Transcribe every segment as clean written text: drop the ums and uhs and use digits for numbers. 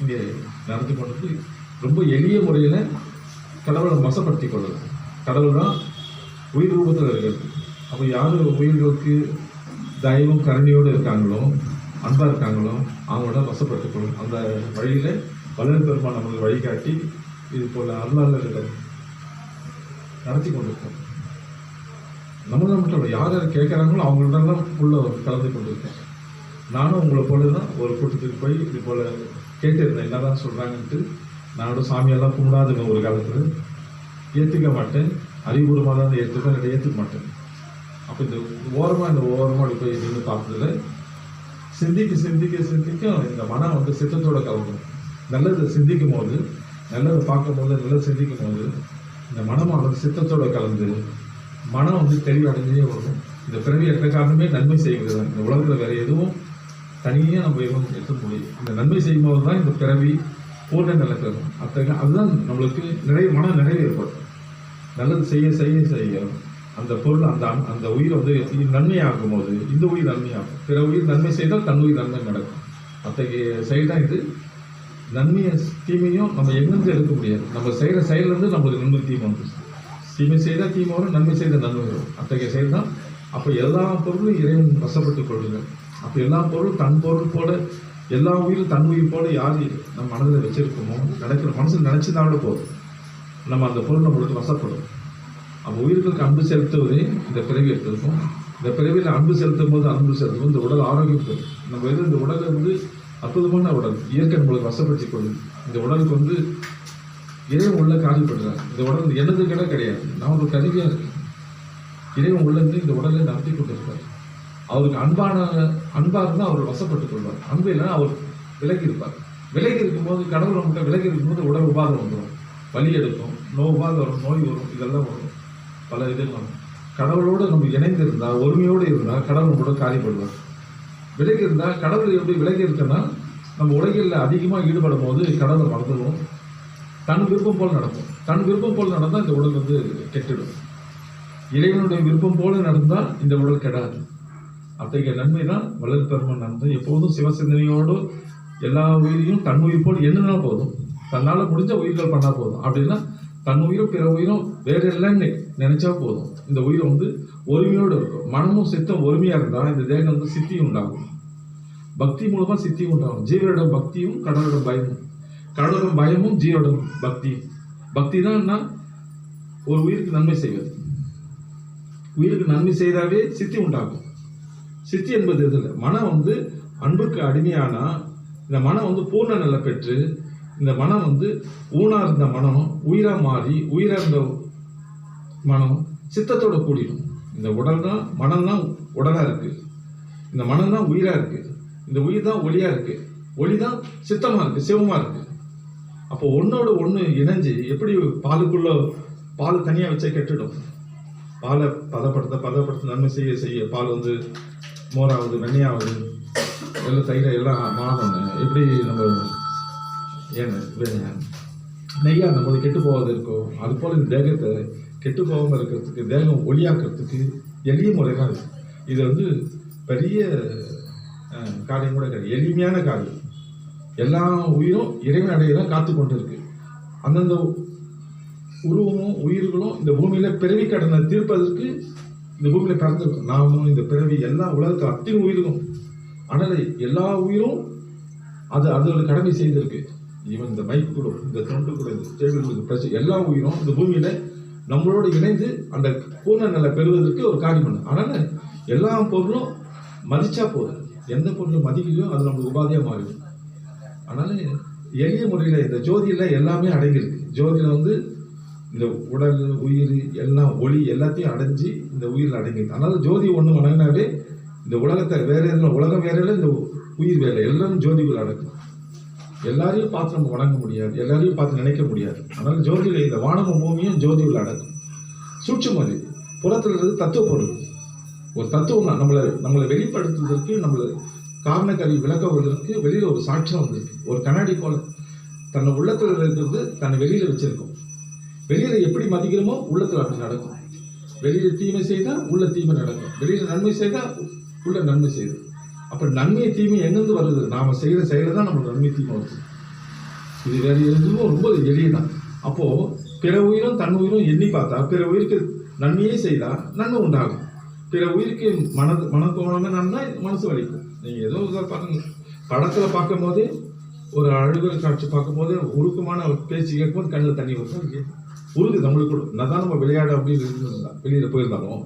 இங்கே நடத்தி கொண்டு ரொம்ப எளிய முறையில் கடவுளை வசப்படுத்தி கொள்வது. கடவுள் தான் உயிர் ரூபத்தில் இருக்கிறது. அப்போ யார் உயிர்களுக்கு தயவும் கருணையோடு இருக்காங்களோ, அன்பாக இருக்காங்களோ, அவங்களோட வசப்படுத்திக் கொள்ளும். அந்த வழியில் வளர் பெருமான் நம்மளுக்கு வழிகாட்டி இது போல் அருளாளர்கள் நடத்தி கொண்டிருக்கோம். நம்மள மட்டும் யார் யார் கேட்குறாங்களோ அவங்களோடலாம் உள்ள கலந்து கொண்டிருக்கேன். நானும் உங்களை போல தான் ஒரு கூட்டத்துக்கு போய் இது போல் கேட்டிருந்தேன், என்ன தான் சொல்கிறாங்கன்ட்டு. நானோட சாமியெல்லாம் கும்பிடாதுங்க ஒரு காலத்தில், ஏற்றுக்க மாட்டேன், அறிவுபூர்வமாக தான் ஏற்றுப்பேன், இல்லை ஏற்றுக்க மாட்டேன். அப்போ இந்த ஓரமாக போய் நின்று பார்த்ததில்ல, சிந்திக்க இந்த மனம் வந்து சித்தத்தோட கலக்கும். நல்லது சிந்திக்கும் போது, நல்லது பார்க்கும் போது, நல்லது சிந்திக்கும் போது இந்த மனமானது சித்தத்தோட கலந்து மனம் வந்து தெளிவடைஞ்சே வரும். இந்த பிறவி எட்ட காரணமே நன்மை செய்கிறது தான். இந்த உலகத்தில் வேறு எதுவும் தனியாக நம்ம எதுவும் எடுக்க முடியும். இந்த நன்மை செய்யும் போது தான் இந்த பிறவி பூர்ண நிலை பெறும். அதுதான் நம்மளுக்கு மன நிறைவு ஏற்படும். நல்லது செய்ய அந்த பொருள் அந்த உயிர் வந்து நன்மையாகும் போது இந்த உயிர் நன்மையாகும். பிற உயிர் நன்மை செய்தால் தன் உயிர் நன்மை நடக்கும். அத்தகைய செயல் தான் இது. நன்மையை தீமையும் நம்ம எங்கிருந்து எடுக்க முடியாது. நம்ம செய்கிற செயலேருந்து நம்மளுக்கு நன்மை தீமை வந்து, தீமை செய்தால் தீமை வரும், நன்மை செய்தால் நன்மை வரும். அத்தகைய செயல் தான். அப்போ எல்லா பொருளும் இறைவன் வசப்பட்டுக் கொள்ளுங்கள். அப்போ எல்லா பொருளும் தன் பொருள் போல, எல்லா உயிரும் தன் உயிர் போல யார் நம்ம மனதில் வச்சிருக்கோமோ, நடக்கிற மனசில் நினச்சினால போதும், நம்ம அந்த பொருள் நம்மளுக்கு வசப்படும். அப்போ உயிர்களுக்கு அன்பு செலுத்துவதே இந்த பிறவி எடுத்திருக்கும். இந்த பிறவியில் அன்பு செலுத்தும் போது இந்த உடல் ஆரோக்கியம் பெறும். நம்ம இந்த உடலை வந்து அற்புதமான உடல், இயற்கை நம்மளுக்கு வசப்படுத்தி கொள்ளும். இந்த உடலுக்கு வந்து இறைவன் உள்ள காரியப்படுறார். இந்த உடல் எனது கிடையாது, நான் ஒரு கருவியாக இருக்கேன். இறைவன் உள்ளது இந்த உடலை நடத்தி கொண்டிருக்கார். அவருக்கு அன்பாக இருந்தால் அவர் வசப்பட்டுக் கொள்வார். அன்பு இல்லைன்னா அவர் விலகி இருப்பார். விலகி இருக்கும்போது, கடவுள் நம்மகிட்ட விலகி இருக்கும்போது உடல் உபாதம் வந்துடும், வலி எடுக்கும், உபாதம் வரும், நோய் வரும், இதெல்லாம் வரும், பல இதெல்லாம். கடவுளோடு நம்ம இணைந்து இருந்தால், ஒருமையோடு இருந்தால் கடவுள் கூட காரியப்படுவார். விலகி இருந்தால், கடவுள் எப்படி விலகி இருக்குன்னா, நம்ம உலகில் அதிகமாக ஈடுபடும் போது கடவுளை மறந்துடும், தன் விருப்பம் போல் நடக்கும். தன் விருப்பம் போல் நடந்தால் இந்த உடல் வந்து கெட்டுடும். இறைவனுடைய விருப்பம் போல நடந்தால் இந்த உடல் கெடாது. அத்தகைய நன்மை தான் வளர் பெருமான் நடந்து எப்போதும் சிவசிந்தனையோடு எல்லா உயிரையும் தன் உயிர் போல் எண்ணுனா போதும், தன்னால் முடிஞ்ச உயிர்கள் பண்ணால் போதும். அப்படின்னா தன் உயிரும் பிற உயிரும் வேற இல்லைன்னு நினைச்சா போதும். இந்த உயிர் வந்து ஒருமையோடு இருக்கும். மனமும் சித்தம் ஒருமையாக இருந்தால் இந்த தேகம் வந்து சித்தி உண்டாகும். பக்தி மூலமாக சித்தி உண்டாகும். ஜீவரிடம் பக்தியும் கடவுளிடம் பயமும், கடவுளிடம் பயமும் ஜீவரிடம் பக்தியும். பக்தி தான் ஒரு உயிருக்கு நன்மை செய்வது. உயிருக்கு நன்மை செய்தாவே சித்தி உண்டாகும். சித்தி என்பது இதில் மனம் வந்து அன்புக்கு அடிமையானா இந்த மனம் வந்து பூர்ண நிலை பெற்று, இந்த மனம் வந்து ஊனா இருந்த மனம் உயிரா மாறி, உயிரா இருந்த மனம் சித்தத்தோட கூடிடும். இந்த உடல் தான், மனம் தான் உடலா இருக்கு, இந்த மனம் தான் உயிரா இருக்கு, இந்த உயிர் தான் ஒளியா இருக்கு, ஒளி தான் சித்தமா இருக்கு, சிவமா இருக்கு. அப்போ ஒன்னோட ஒன்று இணைஞ்சு எப்படி பால் தனியாக வச்சா கெட்டுடும். பாலை பதப்படுத்த நன்மை செய்ய பால் வந்து மோராகுது, வெண்ணையாகுது, எல்லாம் தயிரை எல்லாம் மாறணும். எப்படி நம்ம நெய்யா நம்மளுக்கு கெட்டு போகாது இருக்கோ, அது போல் இந்த தேகத்தை கெட்டு போகாமல் இருக்கிறதுக்கு, தேகம் ஒளியாக்குறதுக்கு எளிய முறை தான் இருக்குது. இது வந்து பெரிய காரியம் கூட கிடையாது, எளிமையான காரியம். எல்லா உயிரும் இறைவன் அடையதான் காத்து கொண்டு இருக்கு. அந்தந்த உருவமும் உயிர்களும் இந்த பூமியில பிறவி கடனை தீர்ப்பதற்கு இந்த பூமியில பிறந்திருக்கும். நாமும் இந்த பிறவி எல்லா உலகத்தில் அத்தனை உயிர்களும், ஆனால் எல்லா உயிரும் அதோட கடமை செய்திருக்கு. ஈவன் இந்த மைக்கு கூட, இந்த தொண்டு கூட, இந்த டேபிள் பிரச்சனை, எல்லா உயிரும் இந்த பூமியில நம்மளோட இணைந்து அந்த பூர்ண நிலை பெறுவதற்கு ஒரு காரியம் பண்ணு. அதனால எல்லா பொருளும் மதிச்சா போதும். எந்த பொருளும் மதிக்கலையோ அது நம்மளுக்கு உபாதையா மாறிடும். அதனால எளிய முறையில் இந்த ஜோதியில எல்லாமே அடங்கியிருக்கு. ஜோதியில வந்து இந்த உடல் உயிர் எல்லாம் ஒளி எல்லாத்தையும் அடைஞ்சு இந்த உயிரில் அடங்கியிருக்கு. அதனால ஜோதி ஒன்று வணங்கினாவே இந்த உலகத்தை வேற எதுவும், உலகம் வேற இல்லை, இந்த உயிர் வேலை எல்லாரும் ஜோதிகள் அடக்கும். எல்லாரையும் பார்த்து நம்ம வணங்க முடியாது, எல்லாரையும் பார்த்து நினைக்க முடியாது. அதனால ஜோதியில் இந்த வானமும் பூமியும் ஜோதிகள் அடக்கும். சூட்சுமது புறத்தில் இருந்து தத்துவ பொருள், ஒரு தத்துவம் நம்மளை வெளிப்படுத்துவதற்கு, நம்மளை காரணக்கருவி விளக்குவதற்கு வெளியில ஒரு சாட்சியம் வந்திருக்கு. ஒரு கண்ணாடி போல தன்னை உள்ளத்தில் இருக்கிறது தன்னை வெளியில வச்சிருக்கும். வெளியில எப்படி மதிக்கிறோமோ உள்ளத்துல அப்படி நடக்கும். வெளியில தீமை செய்தா உள்ள தீமை நடக்கும், வெளியில நன்மை செய்தா உள்ள நன்மை செய்யுது. அப்ப நன்மை தீமை எங்கிருந்து வருது? நாம செய்யற செயல தான் நம்மளுக்கு நன்மை தீமை வருது. இது வேற எதுவும் ரொம்ப எளியதான். அப்போ பிற உயிரும் தன் உயிரும் எண்ணி பார்த்தா பிற உயிருக்கு நன்மையே செய்தா நன்மை உண்டாகும். பிற உயிருக்கு மனக்கோணமே நன்னா மனசு வலிக்கும். நீங்க ஏதோ பாருங்க, படத்துல பார்க்கும் போதே ஒரு அழுகிற காட்சி பார்க்கும் போதே உருக்கமான பேச்சு கேட்கும்போது கண்ணில் தண்ணி வரும், உருகுது நம்மளுக்கு கூட. என்னதான் நம்ம விளையாட அப்படின்னு இருந்திருந்தா வெளியில போயிருந்தாலும்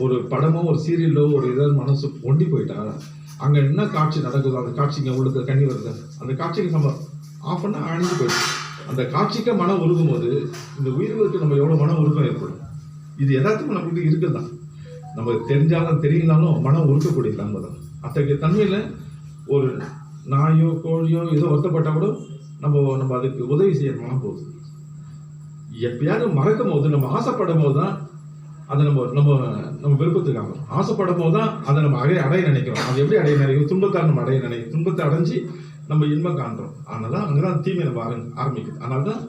ஒரு படமோ ஒரு சீரியலோ ஒரு ஏதாவது மனசு ஒண்டி போயிட்டா அங்க என்ன காட்சி நடக்குதோ அந்த காட்சிங்க உள்ளுக்கு கண்ணி வருது, அந்த காட்சிக்கு நம்ம ஆஃப் பண்ணா அழிஞ்சு போயிடும். அந்த காட்சிக்கு மனம் உருகும் போது இந்த உயிர்களுக்கு நம்ம எவ்வளவு மனம் உருக்கம் ஏற்படும். இது எதாச்சும் நம்மளுக்கு இருக்குதான். நம்ம தெரிஞ்சாலும் தெரியலாலும் மனம் உருக்கக்கூடிய தன்மை தான். அத்தகைய தன்மையில ஒரு நாயோ கோழியோ ஏதோ வருத்தப்பட்டா கூட நம்ம அதுக்கு உதவி செய்யணும்னா போகுது. எப்பயாவது மறக்கும் போது நம்ம ஆசைப்படும் போது தான் அதை நம்ம விருப்பத்துக்காக ஆசைப்படும் போது தான் அதை நம்ம அடைய நினைக்கிறோம். அது எப்படி அடைய நினைக்கிறோம்? துன்பத்தால் நம்ம அடைய நினைக்கிறோம். துன்பத்தை அடைஞ்சு நம்ம இன்பம் காண்றோம். அதனால அங்கதான் தீமை நம்ம ஆரம்பிக்குது. அதனால்தான்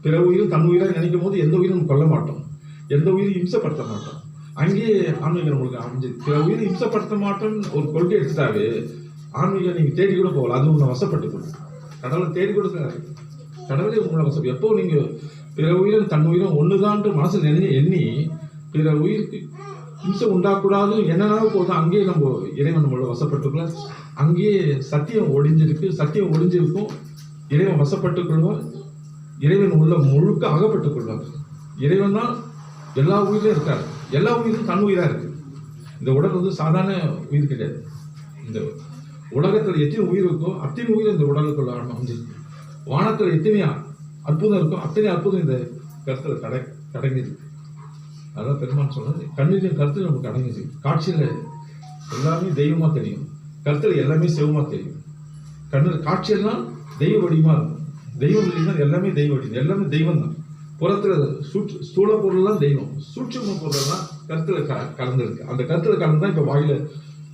பிற உயிரும் தன் உயிராக நினைக்கும் போது எந்த உயிரும் நம்ம கொல்ல மாட்டோம், எந்த உயிரும் இம்சப்படுத்த மாட்டோம். அங்கேயே ஆன்மீகம் நம்மளுக்கு அமைஞ்சது. பிற உயிரை இம்சப்படுத்த மாட்டோம்னு ஒரு கொள்கை எடுத்துட்டாவே ஆன்மீகம் நீங்க தேடி கூட போகலாம். அது உங்களை வசப்பட்டுக்கணும். கடவுளை தேடி கொடுக்காது, கடவுளே உங்களை வசப்படும். எப்போ நீங்க பிற உயிரும் தன் உயிரும் ஒண்ணுதான் மனசுல எண்ணி பிற உயிருக்கு இம்சை உண்டாக்கூடாது என்னன்னாலும் போதும், அங்கேயே நம்ம இறைவன் நம்மளோட வசப்பட்டுக்கலாம். அங்கேயே சத்தியம் ஒளிஞ்சிருக்கு, சத்தியம் ஒளிஞ்சிருக்கும். இறைவன் வசப்பட்டுக் கொள்வார், இறைவன் உள்ள முழுக்க அகப்பட்டுக் கொள்வார். இறைவன் தான் எல்லா உயிரிலும் இருக்காரு. எல்லா உயிரும் தன் உயிரா இருக்கு. இந்த உடல் வந்து சாதாரண உயிர் கிடையாது. இந்த உலகத்துல எத்தனை உயிர் இருக்கோ அத்தனை உயிர் இந்த உடலுக்குள்ள அமைஞ்சிருக்கு. வானத்துல எத்தனை அற்புதம் இருக்கும் அத்தனை அற்புதம் இந்த கருத்துல கடங்கிருக்கு. அதான் பெருமான் சொல்றது, கண்ணிலையும் கருத்துல நமக்கு அடங்குச்சு. காட்சியில எல்லாமே தெய்வமா தெரியும், கருத்துல எல்லாமே சிவமா தெரியும். கண்ணுல காட்சியெல்லாம் தெய்வ வடிவமா இருக்கும். தெய்வம் இல்லைன்னா எல்லாமே தெய்வ வடிவம், எல்லாமே தெய்வம் தான். புறத்துல ஸ்தூல பொருள்லாம் தெய்வம், சூட்சும பொருள்லாம் கருத்துல கலந்துருக்கு. அந்த கருத்துல கலந்துதான் இப்ப வாயில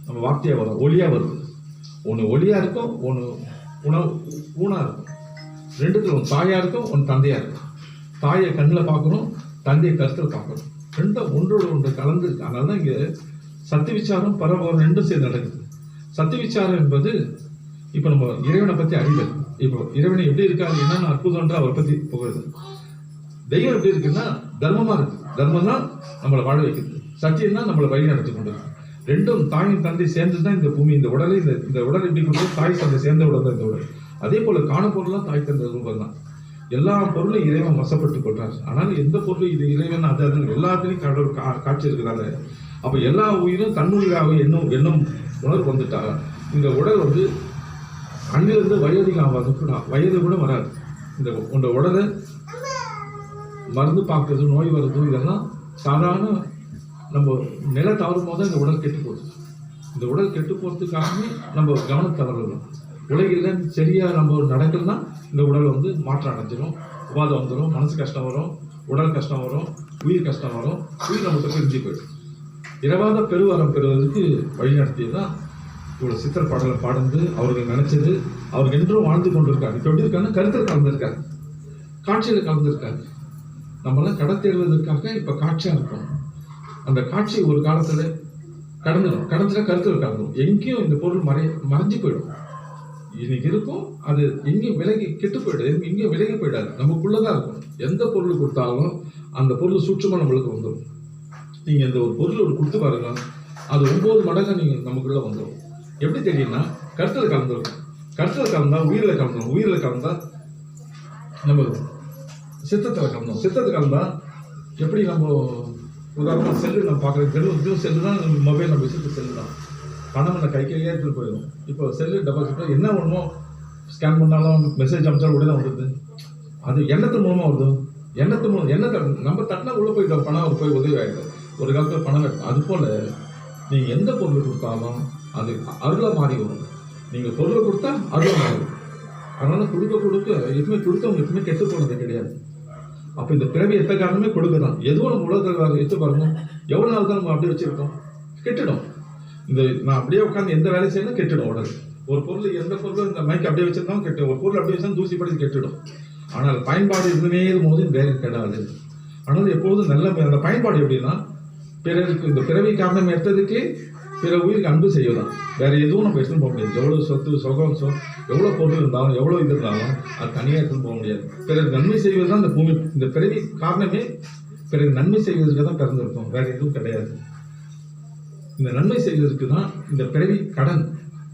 நம்ம வார்த்தையா வரும், ஒளியா வருது. ஒண்ணு ஒளியா இருக்கும், ஒண்ணு ஊனா இருக்கும். ரெண்டுத்துல ஒன்று தாயா இருக்கும், ஒன்று தந்தையா இருக்கும். தாயை கண்ணுல பார்க்கணும், தந்தையை கருத்துல பார்க்கணும். ரெண்டும் ஒன்றோட ஒன்று கலந்து இருக்கு. அதனாலதான் இங்க சத்திய விசாரம் பரவரம் ரெண்டும் சேர்ந்து நடக்குது. சத்திய விசாரம் என்பது இப்ப நம்ம இறைவனை பத்தி அறிதல். இப்போ இறைவனை எப்படி இருக்காரு, என்னன்னு அற்புதம்ன்ற அவரை பத்தி புகழுது. தெய்வம் எப்படி இருக்குன்னா தர்மமா இருக்கு. தர்மம் தான் நம்மளை வாழ வைக்கிறது, சத்தியம் தான் நம்மளை வழி நடத்தி கொண்டு இருக்கு. ரெண்டும் தாயும் தந்தை சேர்ந்துதான் இந்த பூமி, இந்த உடலை இந்த உடல் எப்படி கொண்டு தாய் தந்தை சேர்ந்த உடல் தான் இந்த உடல். அதே போல காண பொருள்லாம் தாய் தந்தை ரூபம் தான். எல்லா பொருளும் இறைவன் வசப்பட்டு கொள்றாரு. ஆனாலும் எந்த பொருளும் இது இறைவன் அது எல்லாத்திலையும் கடவுள் காட்சி இருக்கிறதால அப்ப எல்லா உயிரும் தன்னுயிராக எண்ணும் உணர்வு வந்துட்டா இந்த உடல் வந்து அங்கிலிருந்து வயதிகம் வயது கூட வராது. இந்த உடலை மருந்து பார்க்கறது, நோய் வருது, இதெல்லாம் சாதாரண நம்ம நிலை தவறும் போது இந்த உடல் கெட்டு போகுது. இந்த உடல் கெட்டு போறதுக்காகவே நம்ம கவனம் தவறலாம். உலகில் சரியா நம்ம நடக்கலன்னா இந்த உடல் வந்து மாற்றம் அடைஞ்சிடும், உபாதம் வந்துடும், மனசு கஷ்டம் வரும், உடல் கஷ்டம் வரும், உயிர் கஷ்டம் வரும், உயிர் நமக்கு பிரிஞ்சு போயிடும். இரவாத பெருவரம் பெறுவதற்கு வழி நடத்தியதான் இவ்வளவு சித்திர பாடலை பாடுந்து அவர்கள் நினைச்சது. அவர்கள் என்றும் வாழ்ந்து கொண்டிருக்காங்க. இப்ப எப்படி இருக்காங்க, கருத்தில் கலந்துருக்காங்க, காட்சியில கலந்துருக்காங்க. நம்மளாம் கடை தேடுவதற்காக இப்ப காட்சியா இருக்கும். அந்த காட்சி ஒரு காலத்துல கடந்துட்டா கருத்துல கலந்துடும். எங்கேயும் இந்த பொருள் மறைஞ்சு போயிடும். இன்னைக்கு இருக்கும், அது எங்கேயும் விலகி கெட்டு போயிடுது, எங்கேயும் விலகி போயிடாது, நமக்குள்ளதான் இருக்கும். எந்த பொருள் கொடுத்தாலும் அந்த பொருள் சூட்சமா நம்மளுக்கு வந்துடும். நீங்க இந்த ஒரு பொருள் ஒரு கொடுத்து பாருங்க, அது 9 மடங்கு நீங்க நமக்குள்ள வந்துடும். எப்படி தெரியும்னா கருத்துல கலந்துருக்கும். கருத்துல கலந்தா உயிரில கலந்துடும், உயிரில கலந்தா நம்ம சித்தத்துல கலந்தோம், சித்தத்தை கலந்தா எப்படி நம்ம உதாரணமா செல்லு நம்ம பார்க்குறது, செல்லு தான் மொபைல் நம்ம விஷயத்து செல்லு தான். பணம் அந்த கையிலேயே எடுத்துட்டு போயிடும். இப்போ செல்லு டெபாசிட் என்ன ஒண்ணுமோ ஸ்கேன் பண்ணாலும் மெசேஜ் அனுப்பிச்சாலும் உடனே வந்துடுது. அது எண்ணத்து மூலமா வருது. எண்ணத்தை நம்ம தட்டினா உள்ள போயிட்டோம், பணம் போய் உதவி ஆயிடும். ஒரு காலத்துல பணம் இருக்கும். அது போல நீங்க எந்த பொருள் கொடுத்தாலும் அது அருளா மாறி வரும். நீங்க பொருளை கொடுத்தா அருளா மாறும். அதனால கொடுக்க எதுவுமே கொடுத்தவங்க எதுவுமே கெட்டு போனது கிடையாது. அப்ப இந்த பிறவி எத்த காரணமே கொடுக்கதான். எதுவும் நம்ம உலகத்தில் எடுத்து பாருங்க, எவ்வளவு நாள் தான் நம்ம அப்படியே வச்சிருக்கோம், கெட்டுடும். இந்த நான் அப்படியே உட்காந்து எந்த வேலை செய்யணும் கெட்டுடும் உடல். ஒரு பொருள் எந்த பொருளும் இந்த மைக் அப்படியே வச்சிருந்தாலும் கெட்டும், ஒரு பொருள் அப்படியே வச்சா தூசி படி கெட்டுடும். ஆனால் பயன்பாடு இருந்தே போது வேலை கெடாது. ஆனால் எப்போதும் நல்ல அந்த பயன்பாடு எப்படின்னா பிறருக்கு இந்த பிறவி காரணம் எடுத்ததுக்கு பிற உயிருக்கு அன்பு செய்வதான். வேற எதுவும் நம்ம எடுத்துன்னு போக முடியாது. எவ்வளவு சொத்து சுகம் எவ்வளவு பொருள் இருந்தாலும் எவ்வளவு இது இருந்தாலும் அது தனியாக எடுத்துன்னு போக முடியாது. பிறகு நன்மை செய்வது தான் இந்த பூமி, இந்த பிறவி காரணமே பிறகு நன்மை செய்வதற்கு தான் பிறந்திருக்கும், வேற எதுவும் கிடையாது. இந்த நன்மை செய்வதற்கு தான் இந்த பிறவி கடன்.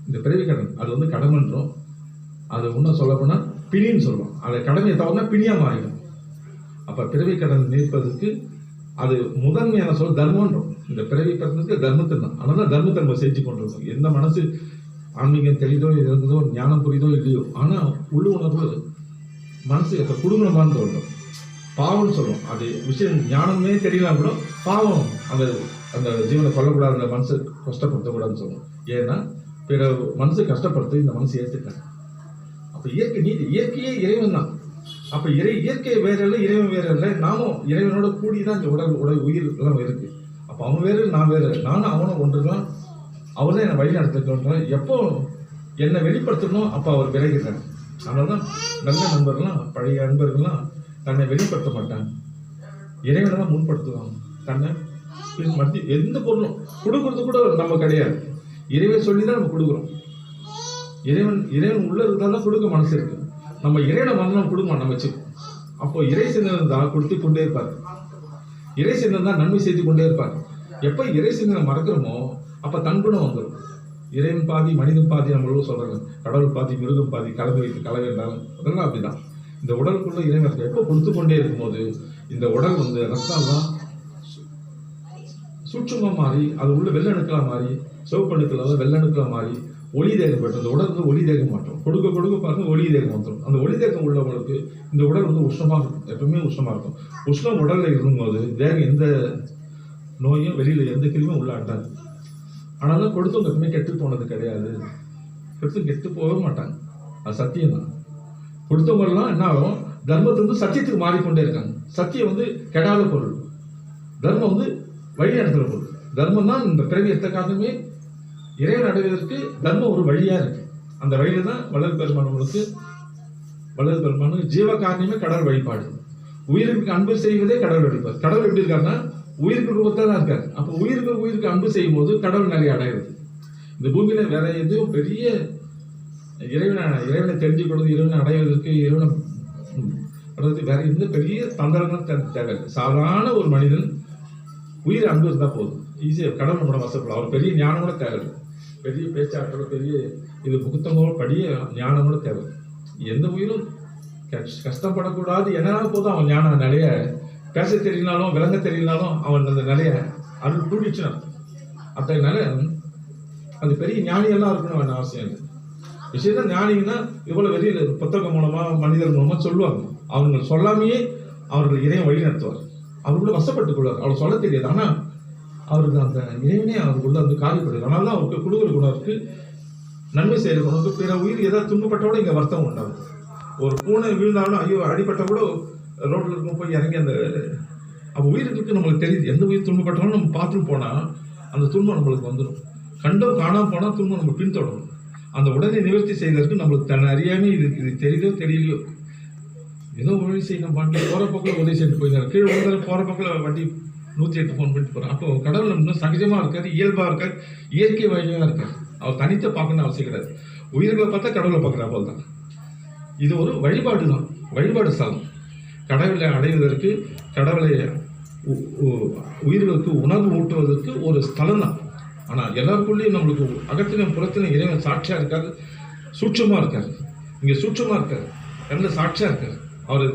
இந்த பிறவி கடன் அது வந்து கடன் என்றும், அது இன்னும் சொல்ல போனா பிணின்னு சொல்லுவோம். அதை கடமையை தவறுனா பிணியா மாறிடும். அப்ப பிறவி கடன் நீர்ப்பதற்கு அது முதன்மையான சொல் தர்மன்றோம். இந்த பிறவி பிறந்ததுக்கு தர்மத்தை தான். ஆனால் தர்மத்தை நம்ம செஞ்சு கொண்டிருக்கோம். எந்த மனசு ஆன்மீகம் தெரியுதோ இருந்ததோ ஞானம் புரியுதோ இல்லையோ, ஆனா உள்ள உணர்வு மனசு எப்ப குடும்பமானு சொல்றோம், பாவம்னு சொல்றோம். அது விஷயம் ஞானமே தெரியலாம் கூட பாவம், அந்த அந்த ஜீவனை கொல்லக்கூடாது, அந்த மனசு கஷ்டப்படுத்தக்கூடாதுன்னு சொல்லுவோம். ஏன்னா பிற மனசு கஷ்டப்படுத்த இந்த மனசு ஏற்றுக்காங்க. அப்ப இயற்கை நீதி, இயற்கையே இறைவன் தான். அப்ப இயற்கை வேற இல்லை, இறைவன் வேற இல்லை. நாமும் இறைவனோட கூடிதான் இந்த உடல் உயிர் எல்லாம் இருக்கு. அப்ப அவன் வேறு நான் வேறு, நானும் அவனும் ஒன்றுதான். அவர் தான் என்னை வழி நடத்துகின்ற. எப்போ என்னை வெளிப்படுத்தணும் அப்போ அவர் விலகிறார். அதனாலதான் நல்ல நண்பர்கள்லாம் பழைய நண்பர்கள்லாம் தன்னை வெளிப்படுத்த மாட்டாங்க, இறைவனை தான் முன்படுத்துவாங்க. தன்னை மத்தி எந்த பொருளும் கொடுக்கறது கூட நம்ம கிடையாது, இறைவன் சொல்லி தான் நம்ம கொடுக்குறோம். இறைவன் உள்ள இருந்தால்தான் கொடுக்க மனசு இருக்கு. நம்ம இறைவனை மரணம் கொடுக்க நம்ம வச்சுக்கோம். அப்போ இறை சிந்தனை தான் கொடுத்து கொண்டே இருப்பார். இறை சிந்தனை தான் நன்மை செய்து கொண்டே இருப்பார். எப்ப இறை சிந்தனை மறக்கிறோமோ அப்ப தன்குணம் வந்துடும். இறைவன் பாதி மனிதன் பாதி நம்மளும் சொல்றாங்க, கடவுள் பாதி மிருகம் பாதி கலந்து வைத்து கலவை இருந்தாலும் அதெல்லாம் அப்படிதான். இந்த உடலுக்குள்ள இறைவன் எப்போ கொடுத்து கொண்டே இருக்கும்போது இந்த உடல் வந்து ரத்தம் தான் சூட்சமா மாறி அது உள்ள வெள்ளணுக்களா மாறி, சிவப்பு அணுக்கள் வெள்ளணுக்களா மாறி ஒளி தேகம் பெற்று இந்த உடல் வந்து ஒளி தேகம் மாற்றம் கொடுக்க கொடுக்க பாருங்க, ஒளி தேகம் வந்துடும். அந்த ஒளி தேகம் உள்ளவங்களுக்கு இந்த உடல் வந்து உஷ்ணமா இருக்கும், எப்பவுமே உஷ்ணமா இருக்கும். உஷ்ணம் உடல்ல இருக்கும்போது தேகம் எந்த நோயும் வெளியில எந்த கிருமியும் உள்ள அண்டாது. ஆனாலும் கொடுத்தவங்க எப்பவுமே கெட்டு போனது கிடையாது, கெட்டு போகவே மாட்டாங்க. அது சத்தியம் தான். கொடுத்தவங்கலாம் என்ன ஆகும், தர்மத்தை வந்து சத்தியத்துக்கு மாறிக்கொண்டே இருக்காங்க. சத்தியம் வந்து கெடாத பொருள், தர்மம் வந்து வழி நடத்துகிற பொருள். தர்மம் தான் இந்த பிறவி எத்த காரணமே இறைவன் அடைவதற்கு தர்மம் ஒரு வழியா இருக்கு. அந்த வழியில தான் வளர் பெருமானுக்கு ஜீவ காரணமே கடவுள் வழிபாடு. உயிருக்கு அன்பு செய்வதே கடவுள் வழிபாடு. கடவுள் எப்படி இருக்காருன்னா உயிருக்கு ரூபத்தான் தான் இருக்காரு. அப்ப உயிருக்கு அன்பு செய்யும் போது கடவுள் நிறைய அடைகிறது. இந்த பூமியில வேற எதுவும் பெரிய இறைவனை தெரிஞ்சுக்கொள்வது, இறைவனை அடைவதற்கு, இறைவனை வேற எந்த பெரிய தந்திரங்களும் தேவை. சாதாரண ஒரு மனிதன் உயிர் அன்பு இருந்தா போதும், ஈஸியா கடவுள் கூட வசப்படும். அவர் பெரிய ஞானம் கூட தேவை, பெரிய பேச்சாற்றோட பெரிய இது புகுத்தங்களோட படிய ஞானம் கூட தேவை. எந்த உயிரும் கஷ்டப்படக்கூடாது என்ன போதும் அவன் ஞான நிலைய பேச தெரியனாலும் விளங்க தெரியனாலும் அவன் அந்த நிலைய அருள் கூடிச்சுனா. அதனால அது பெரிய ஞானியெல்லாம் இருக்கணும் அவசியம் இல்லை. விஷயத்தான் ஞானிங்கன்னா இவ்வளவு வெளியில புத்தகம் மூலமா மனிதர் மூலமா சொல்லுவாங்க. அவங்க சொல்லாமையே அவர்கள் இறைவன் வழி நடத்துவார். அவருக்குள்ள வசப்பட்டுக் கொள்வார். அவள் சொல்ல தெரியாது, ஆனா அவருக்கு அந்த இறைவனே அவருக்குள்ள வந்து காரியப்படுது. அதனால தான் அவருக்கு கொடுக்குற குணருக்கு, நன்மை செய்யற குணருக்கு. பிற உயிர் ஏதாவது துன்பப்பட்டோட இங்க வருத்தம் உண்டாகும். ஒரு பூனை வீழ்ந்தாலும் ஐயோ அடிப்பட்ட கூட ரோட்ல இருக்கும் போய் இறங்கி அந்த அப்ப உயிருக்கு நம்மளுக்கு தெரியுது. எந்த உயிர் துன்பப்பட்டாலும் நம்ம பார்த்துட்டு போனா அந்த துன்பம் நம்மளுக்கு வந்துடும். கண்டம் காணாம போனா துன்பம் நம்ம பின்தொடரும். அந்த உடனே நிவர்த்தி செய்வதற்கு நம்மளுக்கு தன்னை அறியாமே இது தெரியுதோ தெரியலையோ ஏதோ உதவி செய்யணும். வண்டி போற பக்கம் உதவி செய்து போயிருந்தாரு, கீழே விழுந்தாரு, போற பக்கம் வண்டி 108 ஃபோன் பண்ணிட்டு போறான். அப்போ கடவுள் இன்னும் சகஜமா இருக்காரு, இயல்பா இருக்காரு, இயற்கை வழியா இருக்காரு. அவர் தனித்த பார்க்கணும்னு அவசியம் கிடையாது. உயிர்களை பார்த்தா கடவுளை பார்க்குற போல் தான். இது ஒரு வழிபாடு தான், வழிபாடு ஸ்தலம். கடவுளை அடைவதற்கு, கடவுளை உயிர்களுக்கு உணர்வு ஊட்டுவதற்கு ஒரு ஸ்தலம் தான். ஆனா எல்லாருக்குள்ளேயும் நம்மளுக்கு அகத்திலும் புறத்திலும் இறைவன் சாட்சியா இருக்காரு, சூட்சமா இருக்காரு. இங்க சூட்சமா இருக்காரு, நல்ல சாட்சியா இருக்காரு. அவர்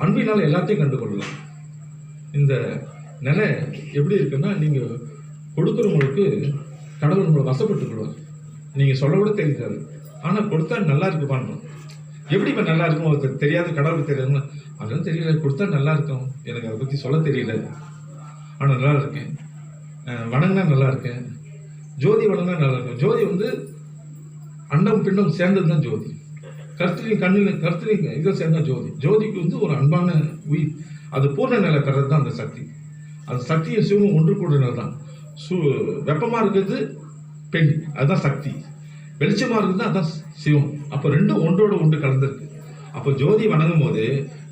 அன்பினால எல்லாத்தையும் கண்டுகொள்ளலாம். இந்த நிலை எப்படி இருக்குன்னா, நீங்க கொடுக்குறவங்களுக்கு கடவுள் உங்களை வசப்பட்டுக் கொள்வார். நீங்க சொல்ல கூட தெரியாது, ஆனா கொடுத்தா நல்லா இருக்கு பண்ணணும். எப்படி இப்ப நல்லா இருக்கும் ஒருத்தர் தெரியாது, கடவுளுக்கு தெரியாதுன்னா அதெல்லாம் தெரியல, கொடுத்தா நல்லா இருக்கும், எனக்கு அதை பத்தி சொல்ல தெரியல, ஆனா நல்லா இருக்கேன், வணங்கினா நல்லா இருக்கேன், ஜோதி வணங்கினா நல்லா இருக்கும். ஜோதி வந்து அண்டம் பிண்டம் சேர்ந்தது தான் ஜோதி. கருத்துலையும் கருத்துலையும் இதை சேர்ந்தா ஜோதி. ஜோதிக்கு வந்து ஒரு அன்பான உயிர், அது பூர்ண நிலை பெறது தான் அந்த சக்தி. அந்த சக்தியை சிவமும் ஒன்று கூடினது தான். வெப்பமா இருக்கிறது பெண், அதுதான் சக்தி. வெளிச்சமா இருக்குது அதான் சிவம். அப்போ ரெண்டும் ஒன்றோட ஒன்று கலந்துருக்கு. அப்போ ஜோதி வணங்கும் போது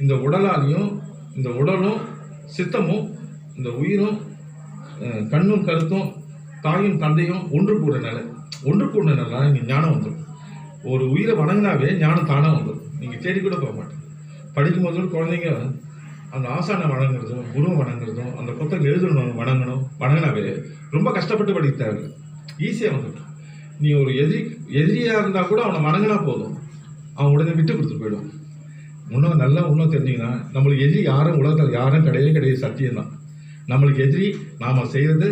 இந்த உடலாலையும், இந்த உடலும் சித்தமும், இந்த உயிரும் கண்ணும் கருத்தும் தாயும் தந்தையும் ஒன்று கூட நிலை இங்கே ஞானம் வந்துடும். ஒரு உயிரை வணங்கினாவே ஞானம் தானே வந்துடும். நீங்கள் தேடி கூட போக மாட்டேன். படிக்கும்போது குழந்தைங்க அந்த ஆசானை வணங்குறதும் குருவை வணங்குறதும் அந்த புத்தகம் எழுதணும் வணங்கினாவே ரொம்ப கஷ்டப்பட்டு படிக்க தேவையில்லை, ஈஸியாக வந்துடும். நீ ஒரு எதிரியாக இருந்தால் கூட அவனை வணங்கினா போதும், அவன் உடனே விட்டு கொடுத்துட்டு போயிடுவான். இன்னும் தெரிஞ்சிங்கன்னா நம்மளுக்கு எதிரி யாரும் உலகத்தில் யாரும் கிடையாது, சத்தியம்தான். நம்மளுக்கு எதிரி நாம் செய்கிறது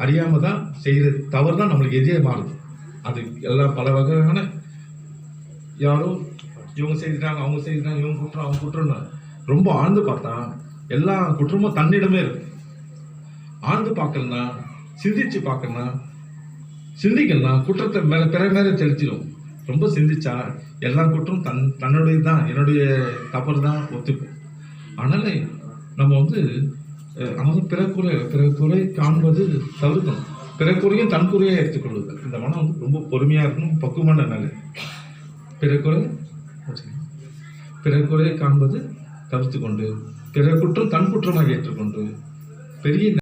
அறியாமல் தான் செய்கிறது தவறு தான் நம்மளுக்கு எதிரியாக மாறுது. அது எல்லாம் பல வகையான யாரோ இவங்க செய்துட்டாங்க அவங்க செய்துட்டாங்க இவங்க குற்றம் அவங்க குற்றம்னு ரொம்ப ஆழ்ந்து பார்த்தா எல்லா குற்றமும் தன்னிடமே இருக்கு. ஆழ்ந்து பார்க்கலன்னா சிந்திச்சு பார்க்கலன்னா சிந்திக்கலாம் குற்றத்தை மேலே செலுத்திடும். ரொம்ப சிந்திச்சா எல்லா குற்றம் தன்னுடைய தான் என்னுடைய தவறு தான் ஒத்துக்கும். அதனால நம்ம பிற குறை காண்பது தவிர்க்கணும். பிற குறையும் தன் குறையாக எடுத்துக்கொள்வது. இந்த மனம் ரொம்ப பொறுமையாக இருக்கணும், பக்குவமான நிலை. பிற குறையை காண்பது தவிர்த்து கொண்டு பிற குற்றம் தன் குற்றமாக ஏற்றுக்கொண்டு பெரிய